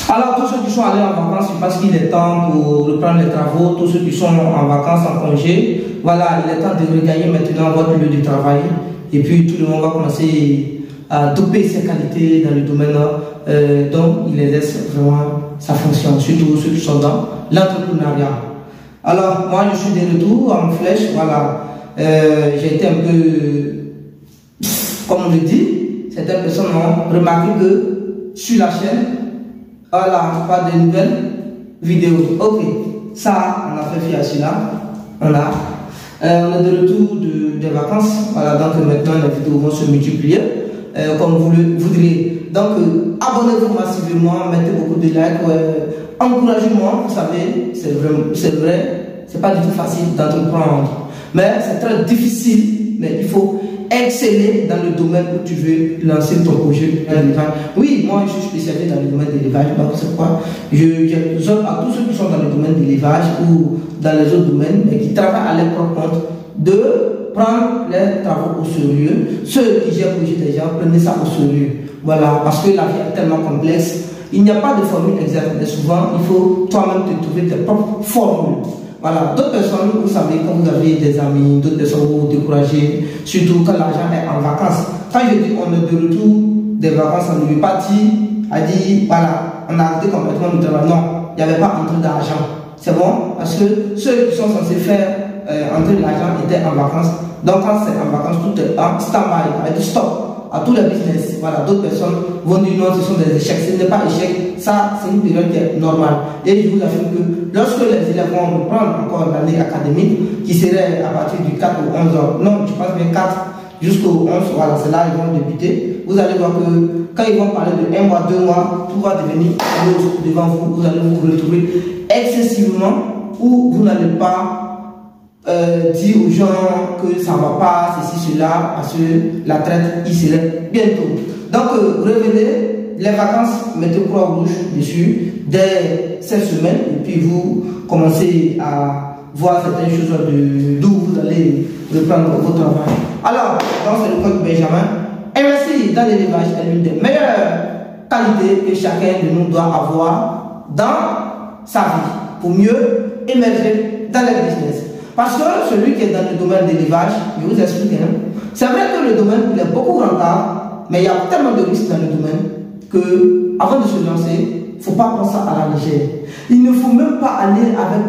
Alors, tous ceux qui sont allés en vacances, je pense qu'il est temps pour reprendre les travaux. Tous ceux qui sont en vacances, en congé, voilà, il est temps de regagner maintenant votre lieu de travail. Et puis, tout le monde va commencer à doper ses qualités dans le domaine dont il exerce vraiment sa fonction, surtout ceux qui sont dans l'entrepreneuriat. Alors, moi, je suis de retour en flèche, voilà. J'ai été un peu, comme on le dit, certaines personnes ont remarqué que sur la chaîne, voilà, pas de nouvelles vidéos. Ok, ça, on a fait fi à cela. On est de retour des vacances. Voilà, donc maintenant les vidéos vont se multiplier comme vous le voudriez. Donc, abonnez-vous massivement, mettez beaucoup de likes, encouragez-moi. Vous savez, c'est vrai, c'est pas du tout facile d'entreprendre, mais c'est très difficile. Mais il faut exceller dans le domaine où tu veux lancer ton projet d'élevage. Oui, moi je suis spécialisé dans le domaine de l'élevage, donc c'est quoi? J'offre à tous ceux qui sont dans le domaine de l'élevage ou dans les autres domaines, mais qui travaillent à leur propre compte, de prendre les travaux au sérieux. Ceux qui gèrent le projet déjà, prenez ça au sérieux. Voilà, parce que la vie est tellement complexe, il n'y a pas de formule exacte, mais souvent il faut toi-même te trouver tes propres formules. Voilà, d'autres personnes, vous savez, quand vous avez des amis, d'autres personnes vous découragez, surtout quand l'argent est en vacances. Quand je dis on est de retour des vacances, on est parti, a dit, voilà, on a arrêté complètement le travail. Non, il n'y avait pas entrée d'argent. C'est bon, parce que ceux qui sont censés faire entrer de l'argent étaient en vacances. Donc quand c'est en vacances, tout est en stand-by, a dit stop à tous les business. Voilà, d'autres personnes vont dire non, ce sont des échecs. Ce n'est pas échec, ça c'est une période qui est normale. Et je vous affirme que lorsque les élèves vont reprendre encore l'année académique, qui serait à partir du 4 au 11 ans, non, je pense bien 4 jusqu'au 11, voilà, c'est là qu'ils vont débuter. Vous allez voir que quand ils vont parler de 1 mois, 2 mois, tout va devenir rose devant vous. Vous allez vous retrouver excessivement où vous n'allez pas dire aux gens que ça ne va pas, ceci, cela, parce que la traite, il serait bientôt. Donc, revenez, les vacances, mettez croix rouge dessus dès cette semaine, et puis vous commencez à voir certaines choses d'où vous allez reprendre votre travail. Alors, dans ce code Benjamin, investir dans l'élevage est l'une des meilleures qualités que chacun de nous doit avoir dans sa vie pour mieux émerger dans les business. Parce que celui qui est dans le domaine de l'élevage, je vous explique, c'est vrai que le domaine il est beaucoup rentable, mais il y a tellement de risques dans le domaine que avant de se lancer, il ne faut pas prendre ça à la légère. Il ne faut même pas aller avec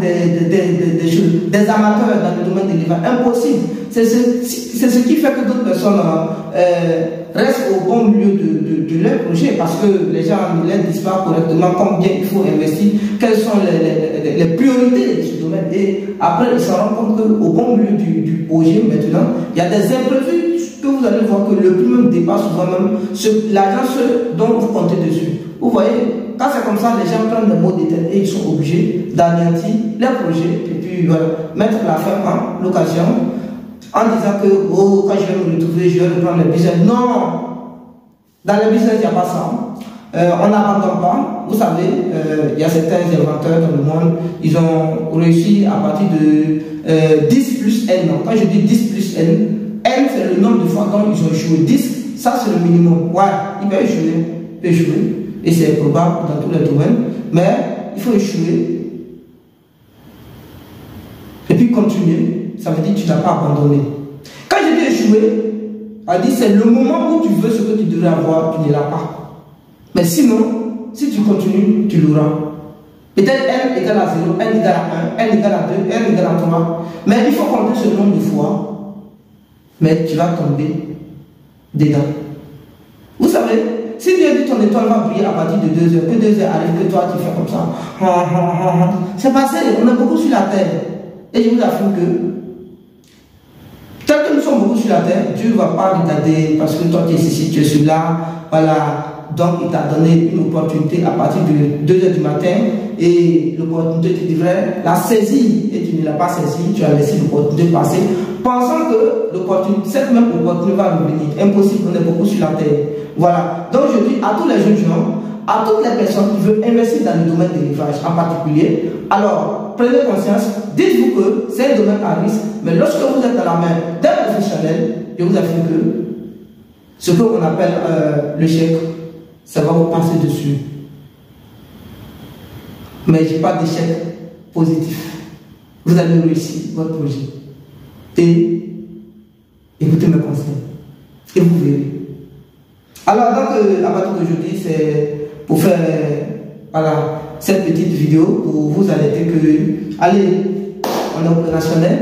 des amateurs dans le domaine de l'élevage. Impossible. C'est ce qui fait que d'autres personnes restent au bon milieu de leur projet, parce que les gens ne leur disent pas correctement combien il faut investir, quelles sont les priorités de ce domaine. Et après, ils se rendent compte qu'au bon milieu du projet, maintenant, il y a des imprévus que vous allez voir que le prix même dépasse souvent même l'argent dont vous comptez dessus. Vous voyez, quand c'est comme ça, les gens prennent des mots de tête et ils sont obligés d'anéantir leur projet et puis voilà, mettre la fin en l'occasion en disant que oh, quand je vais me retrouver, je vais reprendre le business. Non! Dans le business, il n'y a pas ça. On n'abandonne pas. Vous savez, il y a certains inventeurs dans le monde, ils ont réussi à partir de 10 plus N. Quand je dis 10 plus N, N c'est le nombre de fois dont ils ont échoué. 10, ça c'est le minimum. Ouais, il peut échouer. Et c'est probable dans tous les domaines. Mais il faut échouer. Et puis continuer. Ça veut dire que tu n'as pas abandonné. Quand je dis échouer, on dit c'est le moment où tu veux ce que tu devrais avoir, tu ne l'as pas. Mais sinon, si tu continues, tu l'auras. Peut-être n égale à 0, n égale à 1, n égale à 2, n égale à 3. Mais il faut compter ce nombre de fois. Mais tu vas tomber dedans. Vous savez, si Dieu dit ton étoile va briller à partir de 2 heures, que 2 heures arrive, que toi tu fais comme ça. C'est passé, on est beaucoup sur la terre. Et je vous affirme que tel que nous sommes beaucoup sur la terre, Dieu ne va pas regarder parce que toi tu es ici, tu es celui-là, voilà. Donc il t'a donné une opportunité à partir de 2 heures du matin et l'opportunité tu devrais la saisir et tu ne l'as pas saisie, tu as laissé l'opportunité passer, pensant que cette même opportunité va revenir. Impossible, on est beaucoup sur la terre. Voilà. Donc je dis à tous les jeunes gens, à toutes les personnes qui veulent investir dans le domaine de l'élevage en particulier, alors prenez conscience, dites-vous que c'est un domaine à risque, mais lorsque vous êtes dans la main d'un professionnel, je vous affirme que ce qu'on appelle le chèque, ça va vous passer dessus. Mais je n'ai pas d'échec positif. Vous allez réussir votre projet. Et écoutez mes conseils. Et vous verrez. Alors, donc, à partir d'aujourd'hui, c'est pour faire voilà, cette petite vidéo pour vous alerter que, allez, on est opérationnel.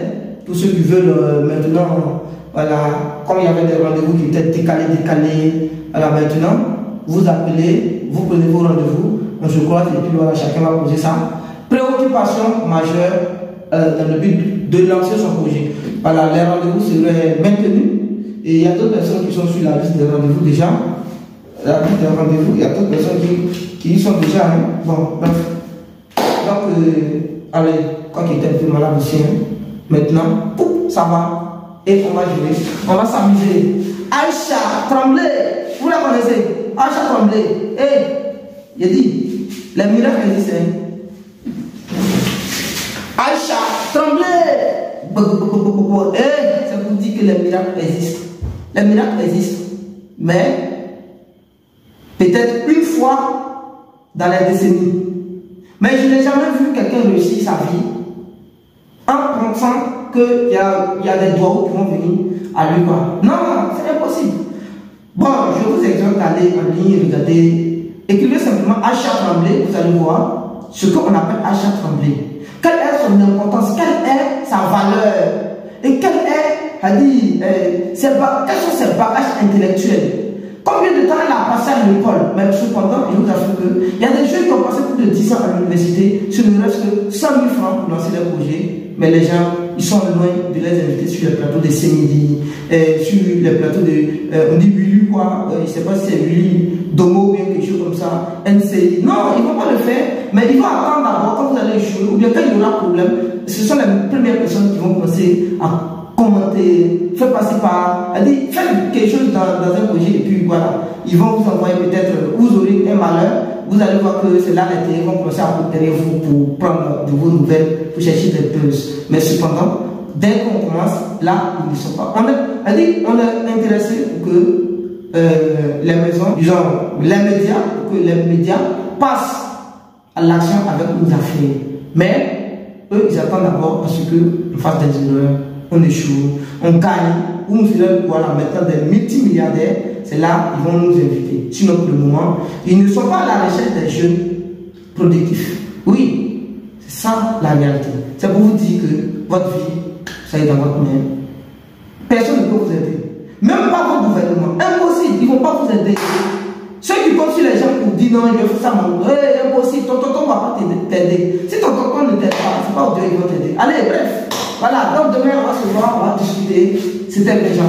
Tous ceux qui veulent maintenant, voilà, comme il y avait des rendez-vous qui étaient décalés, alors maintenant, vous appelez, vous prenez vos rendez-vous, on se croise et puis voilà, chacun va poser ça. Préoccupation majeure dans le but de lancer son projet. Voilà, les rendez-vous seraient maintenus et il y a d'autres personnes qui sont sur la liste des rendez-vous déjà. La liste des rendez-vous, il y a d'autres personnes qui y sont déjà. Hein. Bon, bref. Donc, allez, quoi qu'il était un peu malade aussi, hein. Maintenant, pouf, ça va. Et on va jouer. On va s'amuser. Aïcha Tremblay, vous la connaissez? Aïcha Tremblay. Eh, j'ai dit, les miracles existent. Aïcha Tremblay. Eh, ça vous dit que les miracles existent. Les miracles existent. Mais, peut-être une fois dans la décennie. Mais je n'ai jamais vu quelqu'un réussir sa vie en pensant qu'il y a des doigts qui vont venir à lui. Quoi. Non, c'est impossible. Bon, je vous exhorte à aller en ligne, regarder. Écrivez simplement Aïcha Tremblay, vous allez voir ce qu'on appelle Aïcha Tremblay. Quelle est son importance, quelle est sa valeur et quelles sont ses bagages intellectuels. Combien de temps elle a passé à l'école? Mais cependant, je vous assure qu'il y a des jeunes qui ont passé plus de 10 ans à l'université, ce ne reste que 100 000 francs pour lancer leur projet. Mais les gens, ils sont loin de les inviter sur les plateaux de CMD, sur les plateaux de, on dit Willy quoi, je ne sais pas si c'est Willy, Domo ou bien quelque chose comme ça, NCI. Non, ils ne vont pas le faire, mais ils vont attendre d'abord quand vous allez jouer, ou bien quand il y aura problème, ce sont les premières personnes qui vont commencer à commenter, faire passer par, faire quelque chose dans un projet et puis voilà, ils vont vous envoyer peut-être, vous aurez un malheur, vous allez voir que c'est là les télé vont commencer à vous derrière vous pour prendre de vos nouvelles, pour chercher des buzz. Mais cependant, dès qu'on commence, là, ils ne sont pas. On est intéressé pour que les maisons, disons, les médias, pour que les médias passent à l'action avec nos affaires. Mais eux, ils attendent d'abord à ce qu'on fasse des erreurs. On échoue, on gagne, ou nous faisons voilà, maintenant des multimilliardaires, c'est là qu'ils vont nous inviter. Sinon, pour le moment, ils ne sont pas à la recherche des jeunes productifs. Oui, c'est ça la réalité. C'est pour vous dire que votre vie, ça est dans votre main. Personne ne peut vous aider. Même pas votre gouvernement. Impossible, ils ne vont pas vous aider. Ceux qui comptent sur les gens pour dire non, il faut ça, impossible, ton tonton ne va pas t'aider. Si ton tonton ne t'aide pas, c'est pas où Dieu va t'aider. Allez, bref. Voilà, donc demain on va se voir, on va discuter. C'était bien,